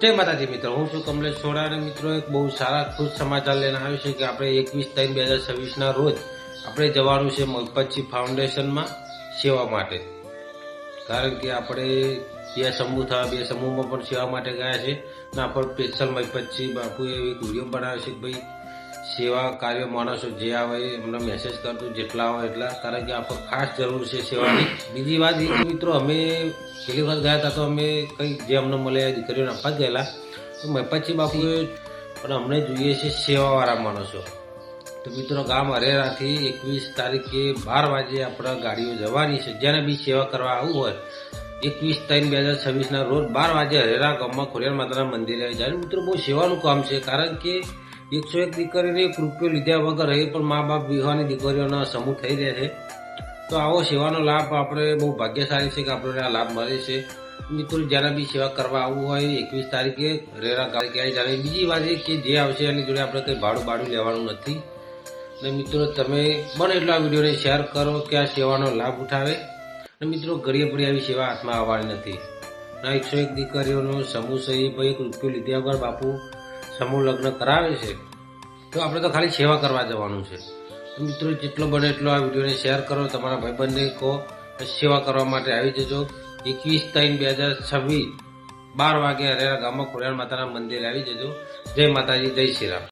જય માતાજી મિત્રો, હું છું કમલેશ સોડા અને મિત્રો એક બહુ સારા ખુશ સમાચાર લઈને આવ્યો છે કે આપણે 21/3/2026 રોજ આપણે જવાનું છે મગપતજી ફાઉન્ડેશનમાં સેવા માટે. કારણ કે આપણે બે સમૂહમાં પણ સેવા માટે ગયા છે અને આપણે સ્પેશિયલ મગપતજી બાપુએ એક વિડીયો બનાવ્યો છે કે ભાઈ સેવા કાર્ય માણસો જે આવે એમને મેસેજ કરતો જેટલા આવે એટલા, કારણ કે આપણે ખાસ જરૂર છે સેવાની. બીજી વાત એ કે મિત્રો અમે પહેલી વખત ગયા હતા તો અમે કંઈ જે અમને મળે દીકરીઓને આપવા જ ગયેલા, તો મગપતજી બાપુએ પણ અમને જોઈએ છે સેવાવાળા માણસો. તો મિત્રો ગામ હરેરાથી 21 તારીખે 12 વાગે આપણા ગાડીઓ જવાની છે. જેને બી સેવા કરવા આવવું હોય 21/3/2026 રોજ 12 વાગે હરેરા ગામમાં ખોડિયાર માતાના મંદિરે આવી જાય. મિત્રો બહુ સેવાનું કામ છે, કારણ કે 101 દીકરીને ₹1 લીધા વગર એ પણ મા બાપ વિવાહની દીકરીઓના સમૂહ થઈ રહ્યા છે. તો આવો સેવાનો લાભ આપણે બહુ ભાગ્યશાળી છે કે આપણને આ લાભ મળે છે. મિત્રો જ્યારે બી સેવા કરવા આવવું હોય 21 તારીખે રેરા ગાડી આવી જાય. બીજી વાત એ કે જે આવશે એની જોડે આપણે કંઈ ભાડું લેવાનું નથી. અને મિત્રો તમે બને એટલો આ વિડીયોને શેર કરો કે આ સેવાનો લાભ ઉઠાવે. અને મિત્રો ઘડીએ પડી આવી સેવા હાથમાં આવવાની નથી. ના 101 દીકરીઓનો સમૂહ સહી ભાઈ ₹1 લીધા વગર બાપુ સમૂહ લગ્ન કરાવે છે, તો આપણે તો ખાલી સેવા કરવા જવાનું છે. તો મિત્રો જેટલો બને એટલો આ વિડીયોને શેર કરો, તમારા ભાઈબંધને કહો, સેવા કરવા માટે આવી જજો. 21/3/2026 12 વાગે હરેરા ગામમાં ખોડિયાર માતાના મંદિરે આવી જજો. જય માતાજી, જય શ્રી રામ.